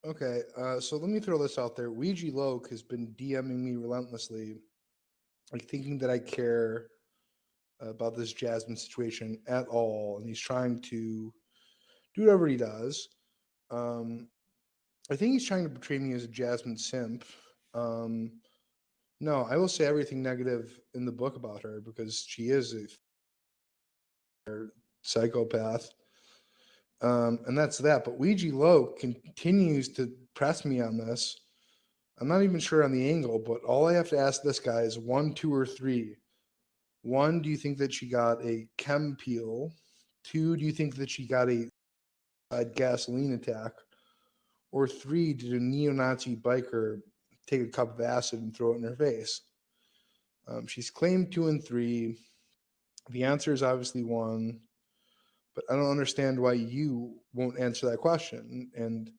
Okay, so let me throw this out there. Ouija Loke has been DMing me relentlessly, like thinking that I care about this Jasmine situation at all, and he's trying to do whatever he does. Um, I think he's trying to portray me as a Jasmine simp. Um, no, I will say everything negative in the book about her because she is a psychopath. And that's that. But Ouija Loke continues to press me on this. I'm not even sure on the angle, but all I have to ask this guy is one, two, or three. One, do you think that she got a chem peel? Two, do you think that she got a gasoline attack? Or three, did a neo-Nazi biker take a cup of acid and throw it in her face? She's claimed two and three. The answer is obviously one, but I don't understand why you won't answer that question. And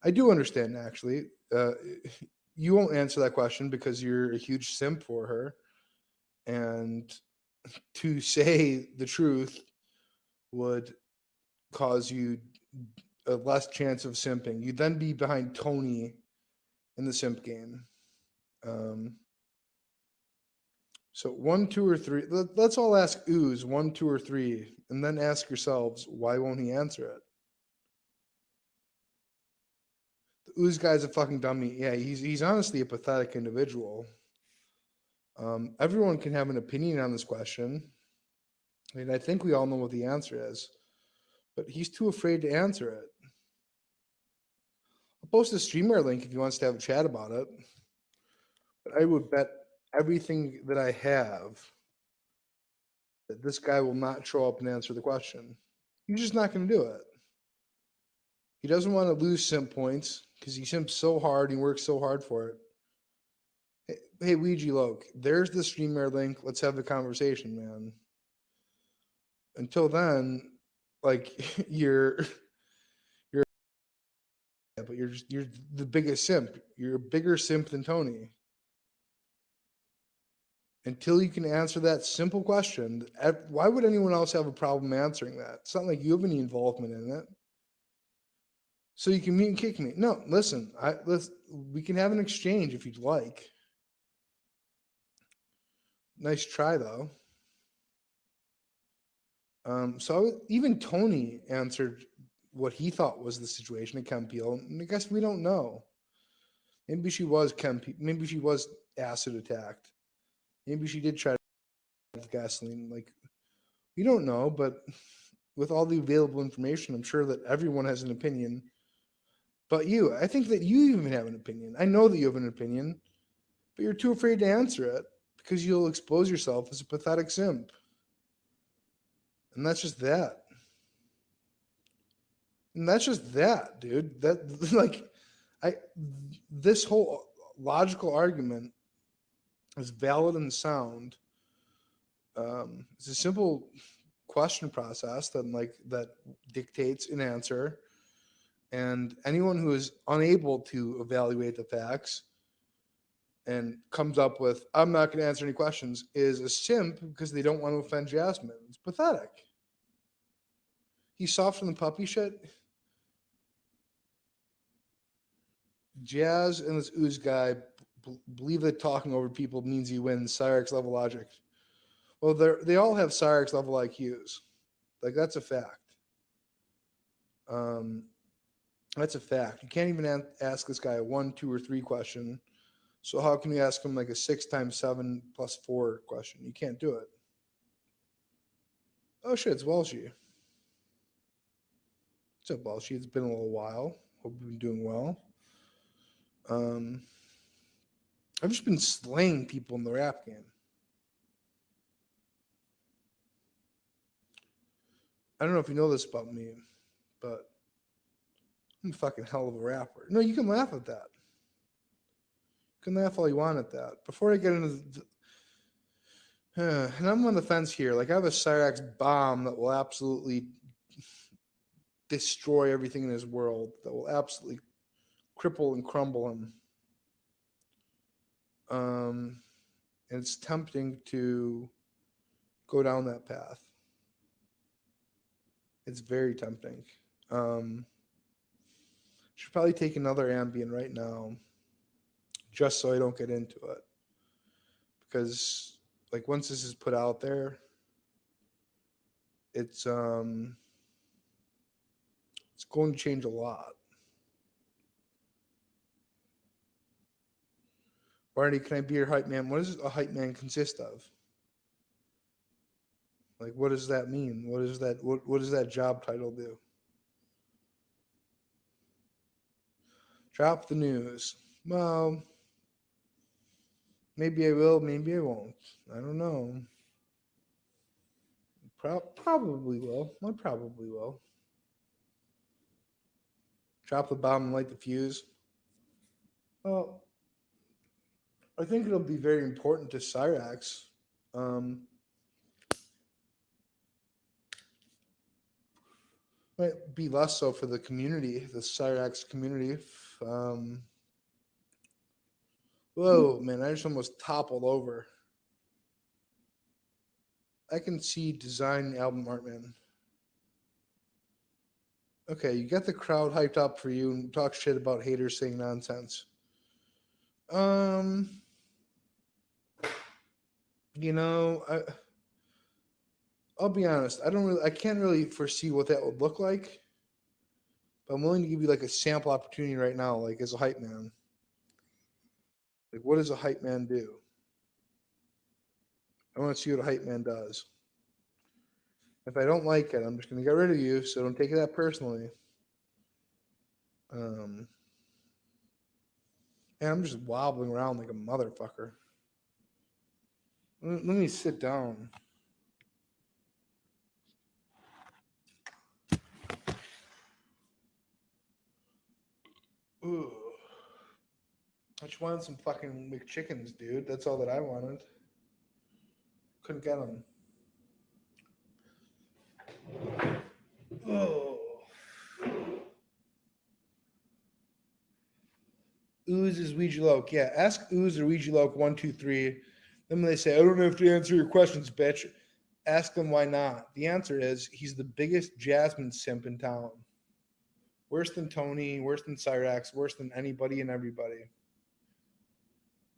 I do understand, actually. You won't answer that question because you're a huge simp for her. And to say the truth would cause you a less chance of simping. You'd then be behind Tony in the simp game. Um, so one, two, or three. Let's all ask Ooze one, two, or three, and then ask yourselves why won't he answer it? The Ooze guy's a fucking dummy. Yeah, he's honestly a pathetic individual. Everyone can have an opinion on this question, and I think we all know what the answer is, but he's too afraid to answer it. I'll post a streamer link if he wants to have a chat about it. But I would bet everything that I have that this guy will not show up and answer the question. He's just not going to do it. He doesn't want to lose simp points because he simps so hard and he works so hard for it. Hey, Ouija Loke, there's the streamer link. Let's have the conversation, man. Until then, like you're but you're the biggest simp. You're a bigger simp than Tony. Until you can answer that simple question, why would anyone else have a problem answering that? It's not like you have any involvement in it. So you can mute and kick me. No, listen, we can have an exchange if you'd like. Nice try though. Even Tony answered what he thought was the situation at Kempeel, and I guess we don't know. Maybe she was maybe she was acid attacked. Maybe she did try to with gasoline. Like, we don't know, but with all the available information, I'm sure that everyone has an opinion. But you, I think that you even have an opinion. I know that you have an opinion, but you're too afraid to answer it because you'll expose yourself as a pathetic simp. And that's just that. And that's just that, dude. That like I this whole logical argument is valid and sound. It's a simple question process that dictates an answer, and anyone who is unable to evaluate the facts and comes up with "I'm not going to answer any questions" is a simp because they don't want to offend Jasmine. It's pathetic. He's soft from the puppy shit. Jazz and this ooze guy believe that talking over people means he wins Cyrex level logic. Well, they all have Cyrex level IQs. Like, that's a fact. Um, that's a fact. You can't even ask this guy a 1, 2, or 3 question. So how can you ask him like a 6 times 7 plus 4 question? You can't do it. Oh shit, it's Welshie. What's up, Welshie? It's been a little while. Hope you've been doing well. Um, I've just been slaying people in the rap game. I don't know if you know this about me, but I'm a fucking hell of a rapper. No, you can laugh at that. You can laugh all you want at that. Before I get into and I'm on the fence here. Like, I have a Cyrax bomb that will absolutely destroy everything in his world, that will absolutely cripple and crumble him. And it's tempting to go down that path. It's very tempting. should probably take another Ambien right now, just so I don't get into it. Because like once this is put out there, it's going to change a lot. Barney, can I be your hype man? What does a hype man consist of? Like, what does that mean? What does that job title do? Drop the news. Well, maybe I will, maybe I won't. I don't know. Probably will. I probably will. Drop the bomb and light the fuse. Well, I think it'll be very important to Cyrax. Might be less so for the community, the Cyrax community. Whoa, man, I just almost toppled over. I can see design album art, man. Okay, you get the crowd hyped up for you and talk shit about haters saying nonsense. You know, I'll be honest. I can't really foresee what that would look like. But I'm willing to give you like a sample opportunity right now, like as a hype man. Like, what does a hype man do? I want to see what a hype man does. If I don't like it, I'm just going to get rid of you, so don't take it that personally. And I'm just wobbling around like a motherfucker. Let me sit down. Ooh. I just wanted some fucking McChickens, dude. That's all that I wanted. Couldn't get them. Oh. Ooze is Ouija Loke. Yeah, ask Ooze or Ouija Loke 1, 2, 3. Then when they say, I don't have to answer your questions, bitch, ask them why not. The answer is he's the biggest Jasmine simp in town. Worse than Tony, worse than Cyrax, worse than anybody and everybody.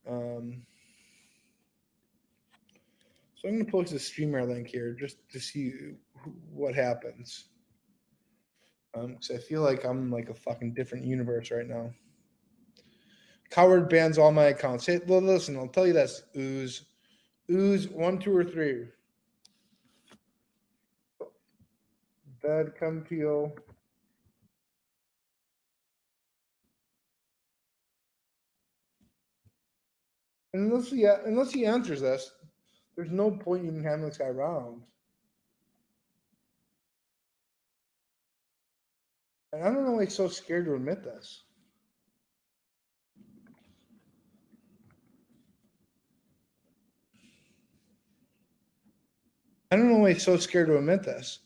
So I'm going to post a streamer link here just to see what happens. Because I feel like I'm like a fucking different universe right now. Coward bans all my accounts. Hey, well, listen, I'll tell you this, Ooze. Ooze, 1, 2, or 3. Bad come to you. Unless he answers this, there's no point in having this guy around. And I don't know why he's so scared to admit this. I don't know why he's so scared to admit this.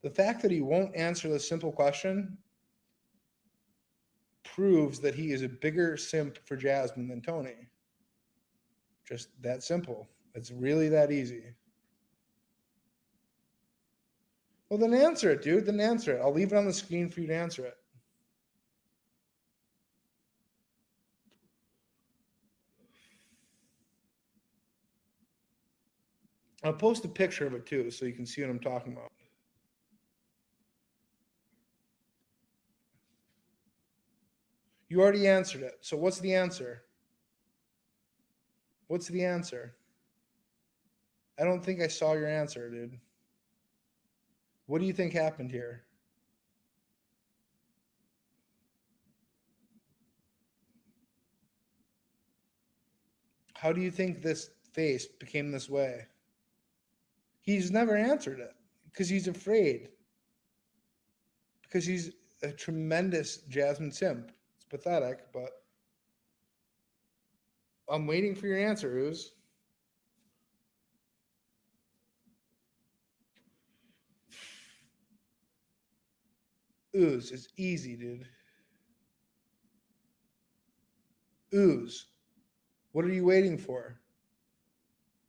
The fact that he won't answer the simple question proves that he is a bigger simp for Jasmine than Tony. Just that simple. It's really that easy. Well, then answer it, dude. Then answer it. I'll leave it on the screen for you to answer it. I'll post a picture of it too, so you can see what I'm talking about. You already answered it. So what's the answer? What's the answer? I don't think I saw your answer, dude. What do you think happened here? How do you think this face became this way? He's never answered it because he's afraid. Because he's a tremendous Jasmine simp. It's pathetic, but I'm waiting for your answer, Ooze. Ooze, it's easy, dude. Ooze, what are you waiting for?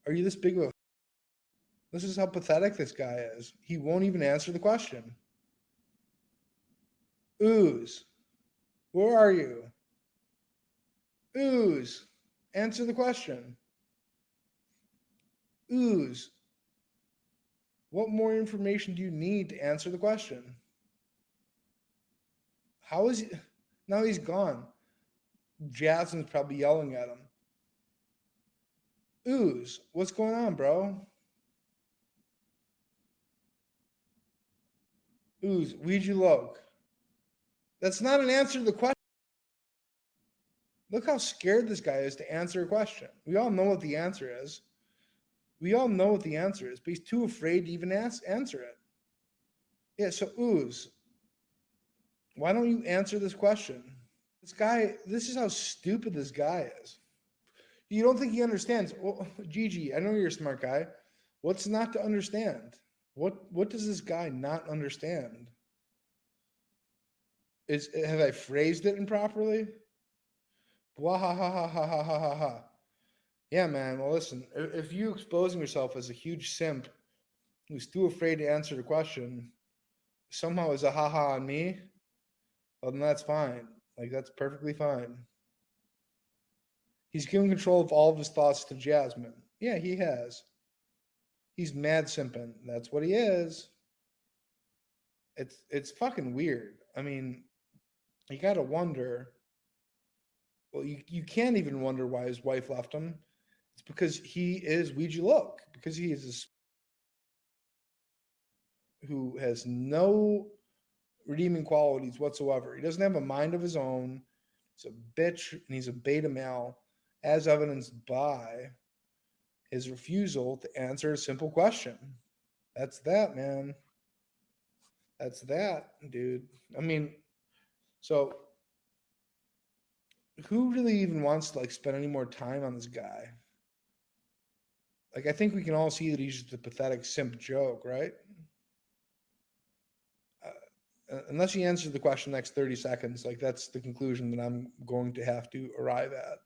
Are you this big of a... This is how pathetic this guy is. He won't even answer the question. Ooze. Where are you? Ooze, answer the question. Ooze, what more information do you need to answer the question? How is he? Now he's gone. Jasmine's probably yelling at him. Ooze, what's going on, bro? Ooze, Ouija Loke. That's not an answer to the question. Look how scared this guy is to answer a question. We all know what the answer is. We all know what the answer is, but he's too afraid to even answer it. Yeah, so Ooze, why don't you answer this question? This guy, this is how stupid this guy is. You don't think he understands? Well, Gigi, I know you're a smart guy. What's not to understand? What does this guy not understand? Have I phrased it improperly? Blah ha ha ha ha ha ha ha ha. Yeah, man. Well, listen, if you exposing yourself as a huge simp who's too afraid to answer the question somehow is a haha on me, well, then that's fine. Like, that's perfectly fine. He's given control of all of his thoughts to Jasmine. Yeah, he has. He's mad simping. That's what he is. It's fucking weird. I mean, you gotta wonder. Well, you can't even wonder why his wife left him. It's because he is Ouija Loke. Because he is this who has no redeeming qualities whatsoever. He doesn't have a mind of his own. He's a bitch and he's a beta male, as evidenced by his refusal to answer a simple question. That's that, man. That's that, dude. I mean, so who really even wants to like spend any more time on this guy? Like, I think we can all see that he's just a pathetic simp joke, right? Unless he answers the question next 30 seconds, like that's the conclusion that I'm going to have to arrive at.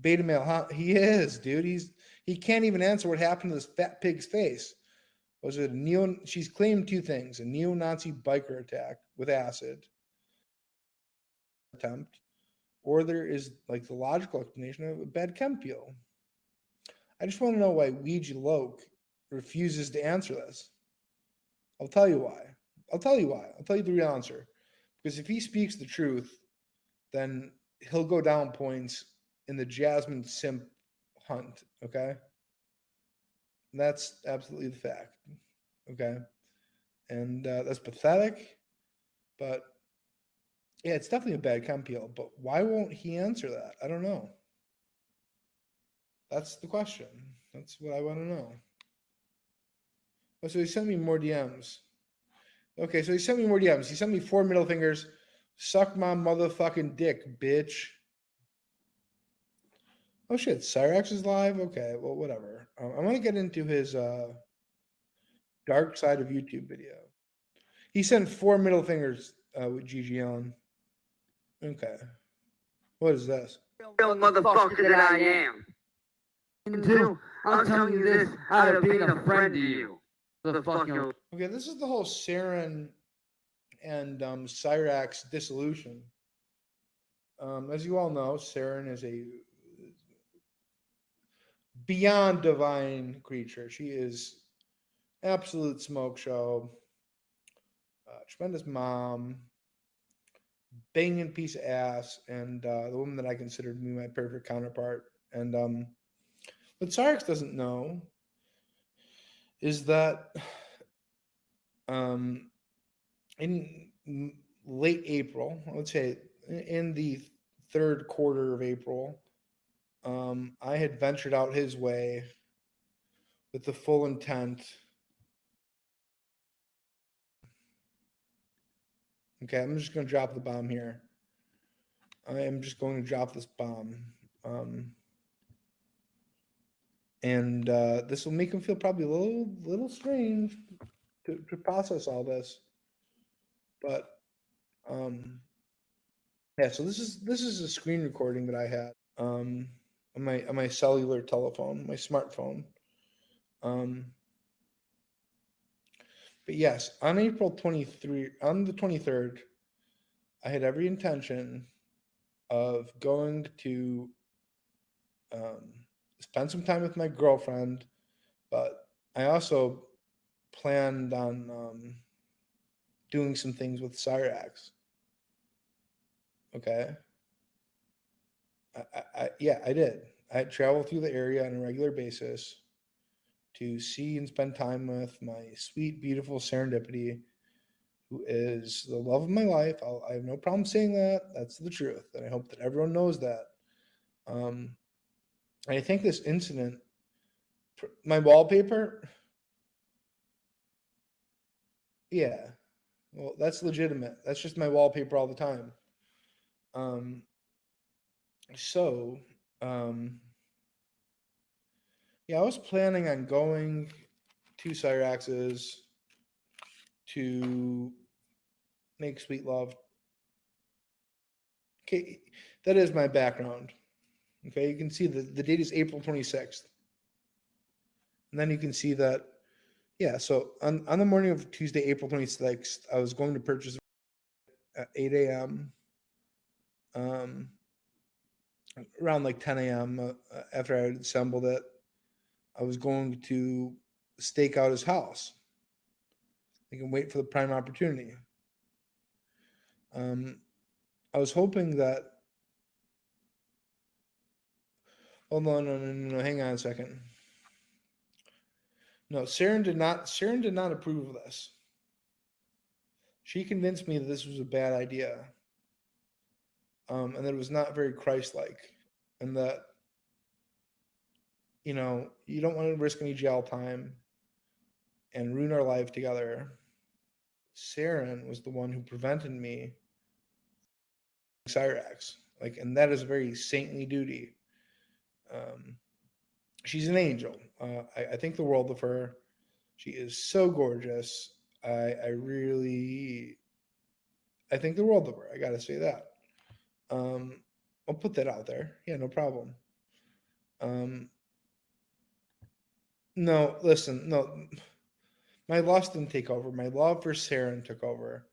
Beta male, huh? He is, dude. He can't even answer what happened to this fat pig's face. Was it she's claimed two things: a neo-Nazi biker attack with acid attempt, or there is like the logical explanation of a bad chem peel. I just want to know why Ouija Loke refuses to answer this. I'll tell you why. I'll tell you the real answer. Because if he speaks the truth, then he'll go down points in the Jasmine simp hunt, okay? And that's absolutely the fact, okay? And that's pathetic, but yeah, it's definitely a bad chem peel, but why won't he answer that? I don't know. That's the question. That's what I want to know. Oh, so he sent me more DMs. Okay, so he sent me more DMs. He sent me 4 middle fingers. Suck my motherfucking dick, bitch. Oh shit, Cyrax is live? Okay, well, whatever. I want to get into his dark side of YouTube video. He sent 4 middle fingers with GG on. Okay. What is this? Real motherfucker that I am. And two, I'm telling you this out of being a friend to you. Okay, this is the whole Saren and Cyrax dissolution. As you all know, Saren is a beyond divine creature. She is absolute smoke show, tremendous mom, banging piece of ass, and the woman that I consider to be my perfect counterpart. And what Cyrax doesn't know is that in late April, I would say in the third quarter of April, I had ventured out his way with the full intent. Okay, I'm just going to drop the bomb here. I am just going to drop this bomb. And this will make him feel probably a little strange to process all this. But yeah, so this is a screen recording that I had on my cellular telephone, my smartphone. But yes, on the 23rd, I had every intention of going to spend some time with my girlfriend, but I also planned on doing some things with Cyrax. Okay. Yeah, I did. I traveled through the area on a regular basis to see and spend time with my sweet, beautiful Serendipity, who is the love of my life. I have no problem saying that. That's the truth. And I hope that everyone knows that. I think this incident, my wallpaper, yeah, well, that's legitimate. That's just my wallpaper all the time. Um, so, yeah, I was planning on going to Cyrax's to make sweet love. Okay, that is my background. Okay, you can see the date is April 26th. And then you can see that, yeah, so on the morning of Tuesday, April 26th, I was going to purchase at 8 a.m. Around like 10 a.m. After I had assembled it, I was going to stake out his house. I can wait for the prime opportunity. I was hoping that. Oh no! Hang on a second. No, Sharon did not approve of this. She convinced me that this was a bad idea, and that it was not very Christ-like, and that you don't want to risk any jail time and ruin our life together. Saren was the one who prevented me Cyrax, and that is a very saintly duty. She's an angel. I think the world of her. She is so gorgeous. I think the world of her. I gotta say that. I'll put that out there. Yeah, no problem. No, listen, no. My lust didn't take over. My love for Saren took over,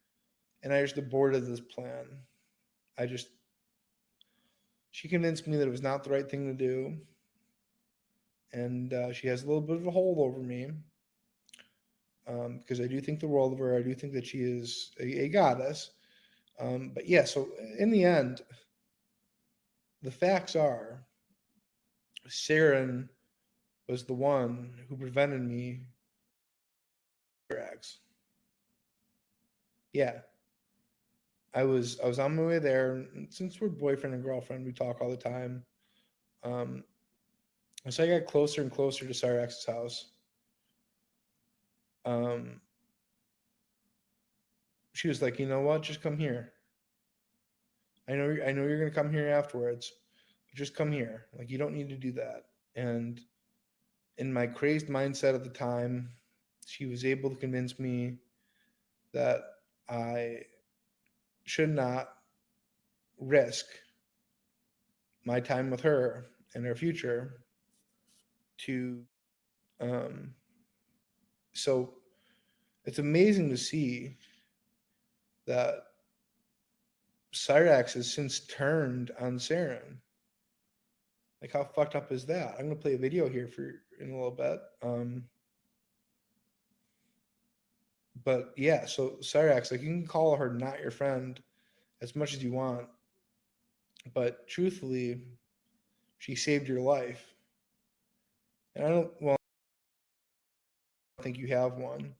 and I just aborted this plan. She convinced me that it was not the right thing to do, and she has a little bit of a hold over me. Because I do think the world of her. I do think that she is a goddess. But yeah, so in the end, the facts are Saren was the one who prevented me. Yeah. I was on my way there. And since we're boyfriend and girlfriend, we talk all the time. So I got closer and closer to Cyrax's house. She was like, you know what? Just come here. I know you're gonna come here afterwards. But just come here. Like, you don't need to do that. And in my crazed mindset at the time, she was able to convince me that I should not risk my time with her and her future to so it's amazing to see that Cyrax has since turned on Saren. Like, how fucked up is that? I'm gonna play a video here for in a little bit. But yeah, so Cyrax, like, you can call her not your friend as much as you want, but truthfully, she saved your life. And I don't think you have one.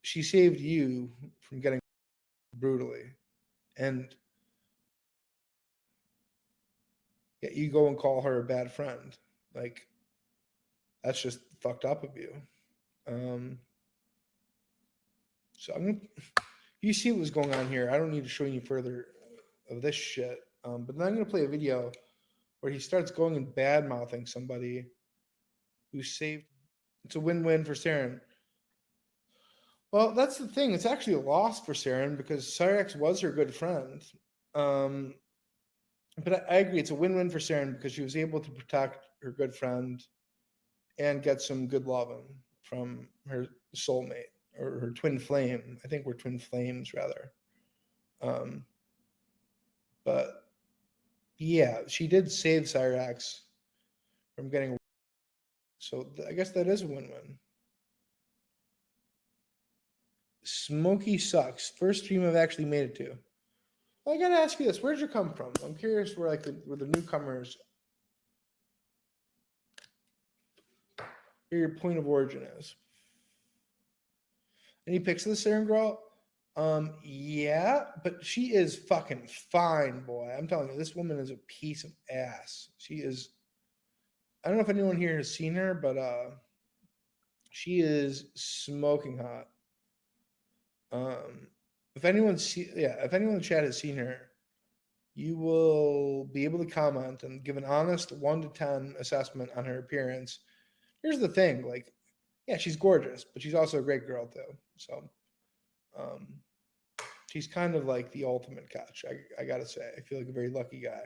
She saved you from getting brutally, and yet you go and call her a bad friend. Like, that's just fucked up of you. So you see what's going on here. I don't need to show you further of this shit. But then I'm gonna play a video where he starts going and bad mouthing somebody who saved. It's a win-win for Saren. Well, that's the thing. It's actually a loss for Saren because Cyrax was her good friend. But I agree, it's a win-win for Saren because she was able to protect her good friend and get some good loving from her soulmate or her twin flame. I think we're twin flames, rather. But yeah, she did save Cyrax from getting. So I guess that is a win-win. Smokey sucks. First stream I've actually made it to. Well, I gotta ask you this: where'd you come from? I'm curious where the newcomers, where your point of origin is. Any pics of the Siren girl? Yeah, but she is fucking fine, boy. I'm telling you, this woman is a piece of ass. She is. I don't know if anyone here has seen her, but she is smoking hot. If anyone in the chat has seen her, you will be able to comment and give an honest 1 to 10 assessment on her appearance. Here's the thing, like, yeah, she's gorgeous, but she's also a great girl too. So, she's kind of like the ultimate catch. I gotta say, I feel like a very lucky guy.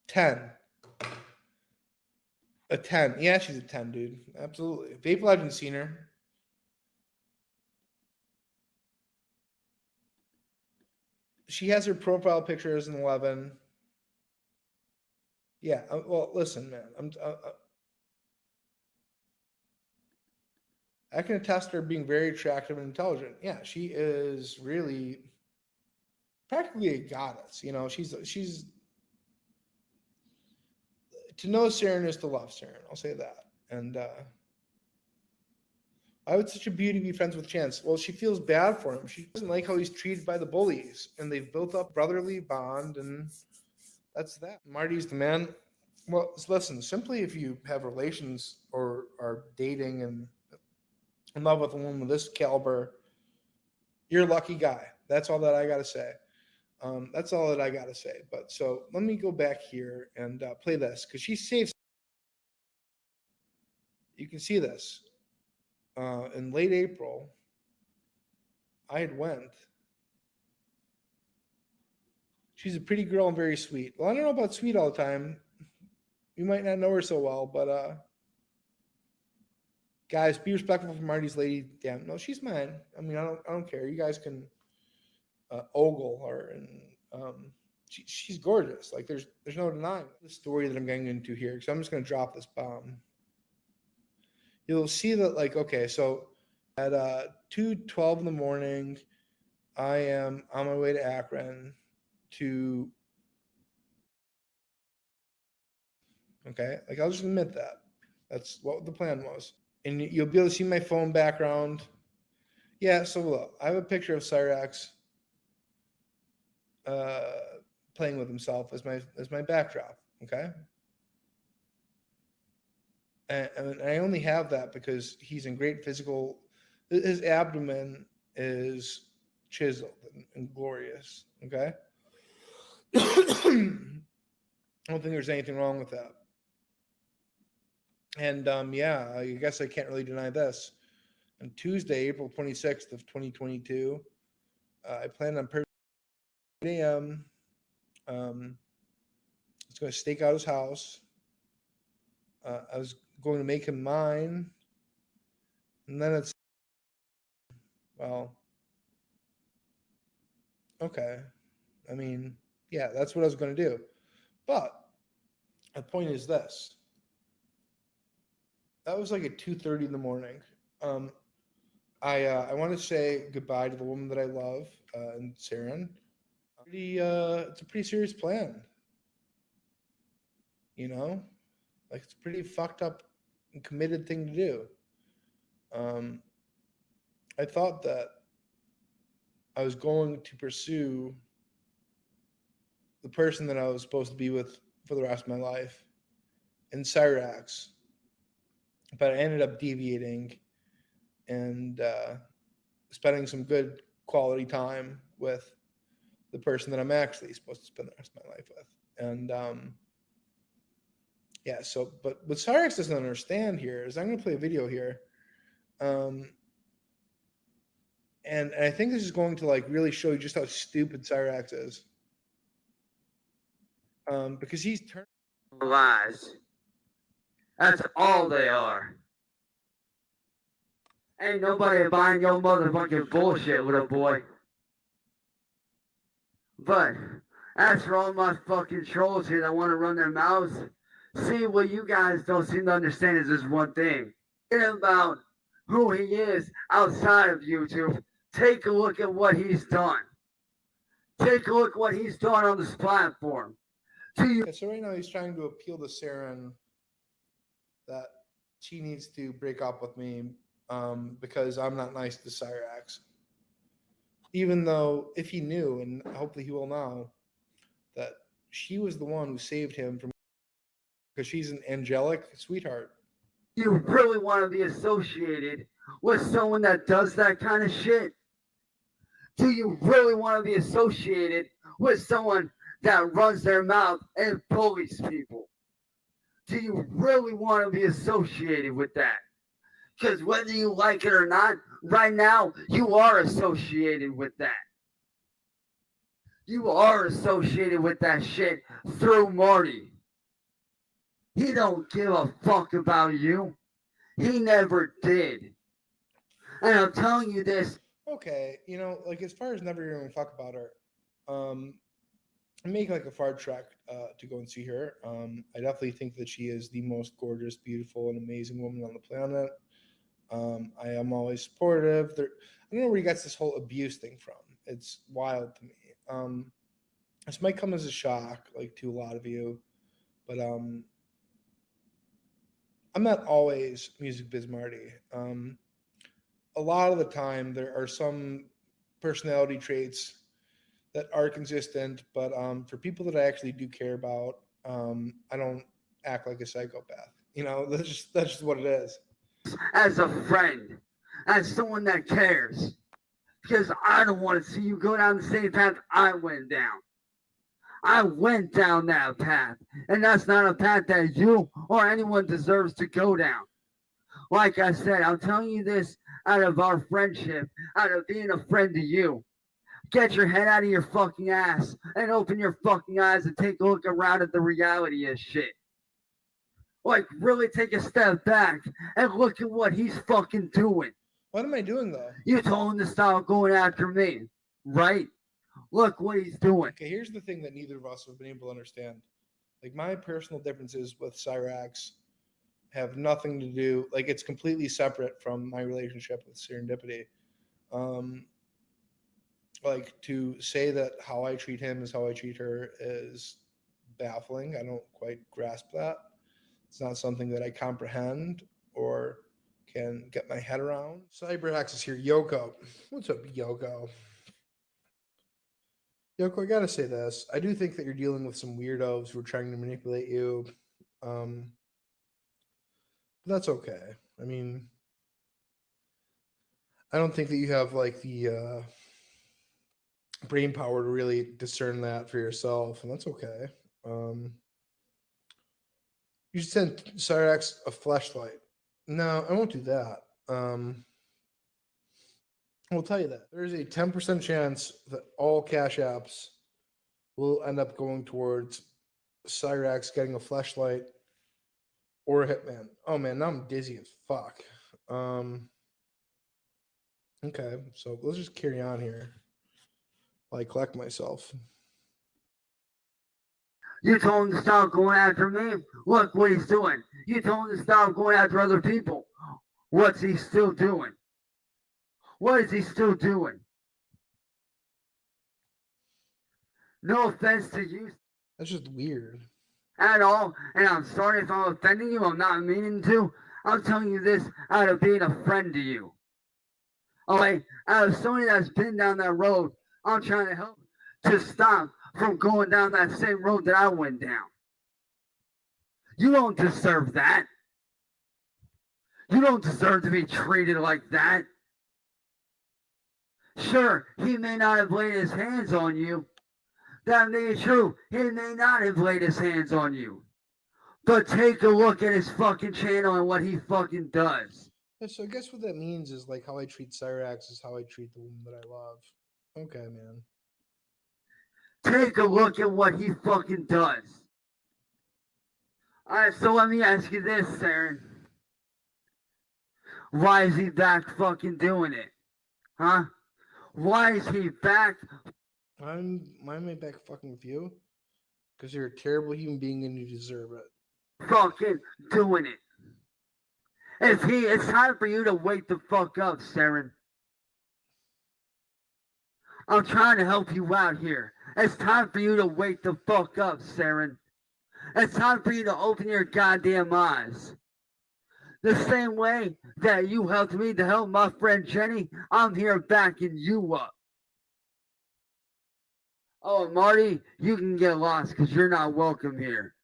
10. A 10. Yeah, she's a 10, dude. Absolutely. Vape Legend's seen her. She has her profile picture as an 11. Yeah. Well, listen, man. I can attest to her being very attractive and intelligent. Yeah, she is really practically a goddess. You know, she's to know Saren is to love Saren. I'll say that. And why would such a beauty be friends with Chance? Well, she feels bad for him. She doesn't like how he's treated by the bullies, and they've built up brotherly bond, and that's that. Marty's the man. Well, listen, simply if you have relations or are dating and in love with a woman with this caliber, you're a lucky guy. That's all that I got to say. That's all that I got to say. But so let me go back here and play this because she saves. You can see this. In late April, I had went. She's a pretty girl and very sweet. Well, I don't know about sweet all the time. You might not know her so well, but guys, be respectful for Marty's lady. Damn, no, she's mine. I mean, I don't care. You guys can ogle her, and she's gorgeous. Like there's no denying the story that I'm getting into here. So I'm just gonna drop this bomb. You'll see that, like, okay, so at 2:12 in the morning, I am on my way to Akron to. Okay, like I'll just admit that. That's what the plan was. And you'll be able to see my phone background. Yeah, so look, I have a picture of Cyrax playing with himself as my backdrop. Okay, and I only have that because he's in great physical. His abdomen is chiseled and glorious. Okay, I don't think there's anything wrong with that. And yeah, I guess I can't really deny this. On Tuesday, April 26th of 2022, I plan on 8 a.m. It's going to stake out his house. I was going to make him mine. And then it's, well, okay. I mean, yeah, that's what I was going to do. But the point is this. That was like at 2:30 in the morning. I want to say goodbye to the woman that I love, and Saren. It's a pretty serious plan. You know, like it's a pretty fucked up and committed thing to do. I thought that I was going to pursue the person that I was supposed to be with for the rest of my life in Cyrax, but I ended up deviating and spending some good quality time with the person that I'm actually supposed to spend the rest of my life with. And yeah, so but what Cyrax doesn't understand here is I'm going to play a video here. And I think this is going to like really show you just how stupid Cyrax is. Because he's turned lies. That's all they are. Ain't nobody buying your motherfucking bullshit, little boy. But as for all my fucking trolls here that want to run their mouths, see, what you guys don't seem to understand is this one thing. It's about who he is outside of YouTube. Take a look at what he's done. Take a look at what he's done on this platform. Okay, so right now he's trying to appeal to Saren that she needs to break up with me because I'm not nice to Cyrax. Even though if he knew, and hopefully he will now, that she was the one who saved him from, because she's an angelic sweetheart. You really want to be associated with someone that does that kind of shit? Do you really want to be associated with someone that runs their mouth and bullies people? Do you really want to be associated with that? Because whether you like it or not, right now, you are associated with that. You are associated with that shit through Marty. He don't give a fuck about you. He never did. And I'm telling you this. Okay, you know, like as far as never giving a fuck about her, I make like a far trek to go and see her. I definitely think that she is the most gorgeous, beautiful, and amazing woman on the planet. I am always supportive. I don't know where he gets this whole abuse thing from. It's wild to me. This might come as a shock, like to a lot of you, but I'm not always Music Biz Marty. A lot of the time, there are some personality traits that are consistent, but for people that I actually do care about, I don't act like a psychopath. You know, that's just what it is. As a friend, as someone that cares, because I don't want to see you go down the same path I went down. I went down that path, and that's not a path that you or anyone deserves to go down. Like I said, I'm telling you this out of our friendship, out of being a friend to you. Get your head out of your fucking ass and open your fucking eyes and take a look around at the reality of shit. Like, really take a step back and look at what he's fucking doing. What am I doing, though? You told him to stop going after me, right? Look what he's doing. Okay, here's the thing that neither of us have been able to understand. Like, my personal differences with Cyrax have nothing to do, like, it's completely separate from my relationship with Serendipity. Like, to say that how I treat him is how I treat her is baffling. I don't quite grasp that. It's not something that I comprehend or can get my head around. CyberX is here. Yoko. What's up, Yoko? Yoko, I gotta say this. I do think that you're dealing with some weirdos who are trying to manipulate you. But that's okay. I mean, I don't think that you have like the brain power to really discern that for yourself, and that's okay. You should send Cyrax a flashlight. No, I won't do that. I'll tell you that. There's a 10% chance that all Cash Apps will end up going towards Cyrax getting a flashlight or a Hitman. Oh man, now I'm dizzy as fuck. Okay, so let's just carry on here while I collect myself. You told him to stop going after me. Look what he's doing. You told him to stop going after other people. What's he still doing? What is he still doing? No offense to you. That's just weird. At all. And I'm sorry if I'm offending you. I'm not meaning to. I'm telling you this out of being a friend to you. Okay? Out of somebody that's been down that road, I'm trying to help to stop from going down that same road that I went down. You don't deserve that. You don't deserve to be treated like that. Sure, he may not have laid his hands on you. That may be true. He may not have laid his hands on you. But take a look at his fucking channel and what he fucking does. Yeah, so I guess what that means is like how I treat Cyrax is how I treat the woman that I love. Okay, man. Take a look at what he fucking does. Alright, so let me ask you this, Saren. Why is he back fucking doing it? Huh? Why is he back? Why am I back fucking with you? Because you're a terrible human being and you deserve it. Fucking doing it. It's time for you to wake the fuck up, Saren. I'm trying to help you out here. It's time for you to wake the fuck up, Saren. It's time for you to open your goddamn eyes. The same way that you helped me to help my friend Jenny, I'm here backing you up. Oh, Marty, you can get lost because you're not welcome here.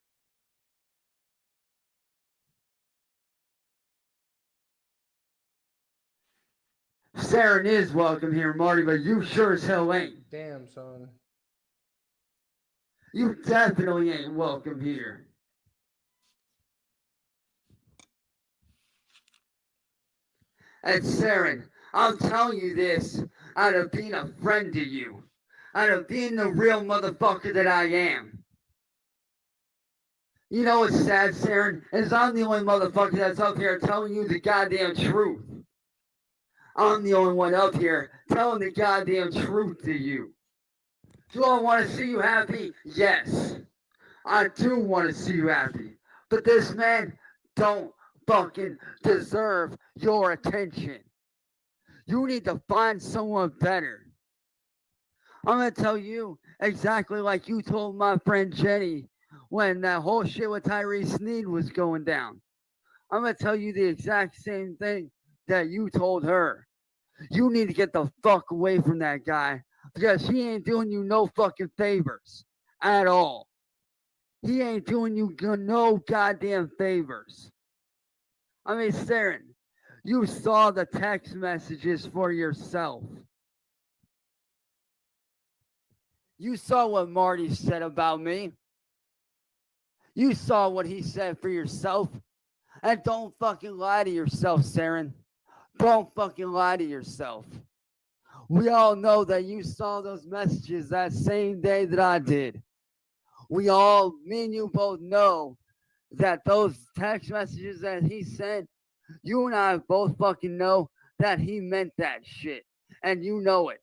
Saren is welcome here, Marty, but you sure as hell ain't. Damn, son. You definitely ain't welcome here. And Saren, I'm telling you this out of being a friend to you. Out of being the real motherfucker that I am. You know what's sad, Saren? Is I'm the only motherfucker that's up here telling you the goddamn truth. I'm the only one up here telling the goddamn truth to you. Do I want to see you happy? Yes. I do want to see you happy. But this man don't fucking deserve your attention. You need to find someone better. I'm going to tell you exactly like you told my friend Jenny when that whole shit with Tyree Sneed was going down. I'm going to tell you the exact same thing that you told her. You need to get the fuck away from that guy because he ain't doing you no fucking favors at all. He ain't doing you no goddamn favors. I mean, Saren, you saw the text messages for yourself. You saw what Marty said about me. You saw what he said for yourself. And don't fucking lie to yourself, Saren. Don't fucking lie to yourself. We all know that you saw those messages that same day that I did. Me and you both know that those text messages that he sent, you and I both fucking know that he meant that shit. And you know it.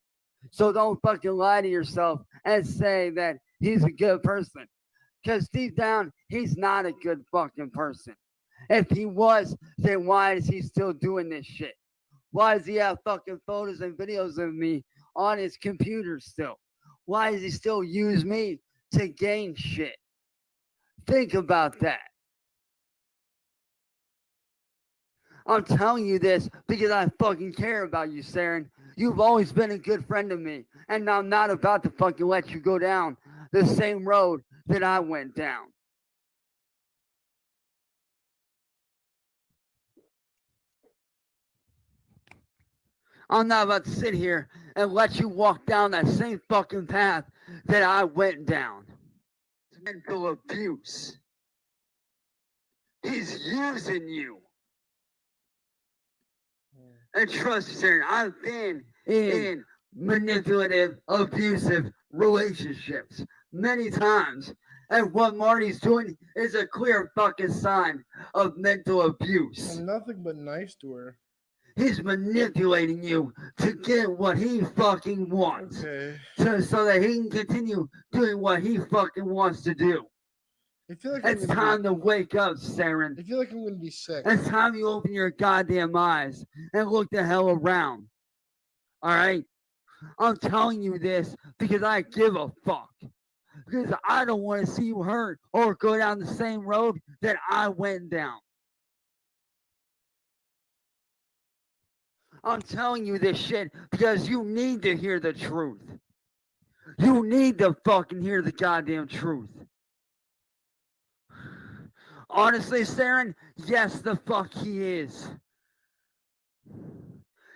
So don't fucking lie to yourself and say that he's a good person. Because deep down, he's not a good fucking person. If he was, then why is he still doing this shit? Why does he have fucking photos and videos of me on his computer still? Why does he still use me to gain shit? Think about that. I'm telling you this because I fucking care about you, Saren. You've always been a good friend to me. And I'm not about to fucking let you go down the same road that I went down. I'm not about to sit here and let you walk down that same fucking path that I went down. It's mental abuse. He's using you. And trust me, Saren, I've been in manipulative, abusive relationships many times. And what Marty's doing is a clear fucking sign of mental abuse. I'm nothing but nice to her. He's manipulating you to get what he fucking wants. Okay. So that he can continue doing what he fucking wants to do. I feel like it's time to wake up, Saren. I feel like I'm going to be sick. It's time you open your goddamn eyes and look the hell around. All right? I'm telling you this because I give a fuck. Because I don't want to see you hurt or go down the same road that I went down. I'm telling you this shit because you need to hear the truth. You need to fucking hear the goddamn truth. Honestly, Saren, yes, the fuck he is.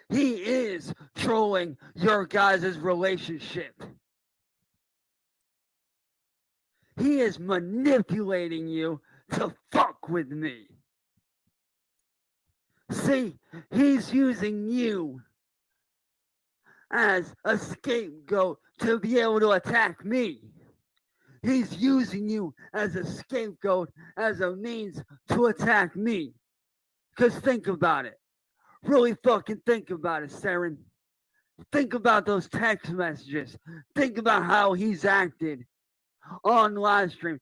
He is trolling your guys' relationship. He is manipulating you to fuck with me. See, he's using you as a scapegoat to be able to attack me. He's using you as a scapegoat, as a means to attack me. Because think about it. Really fucking think about it, Saren. Think about those text messages. Think about how he's acted on live stream.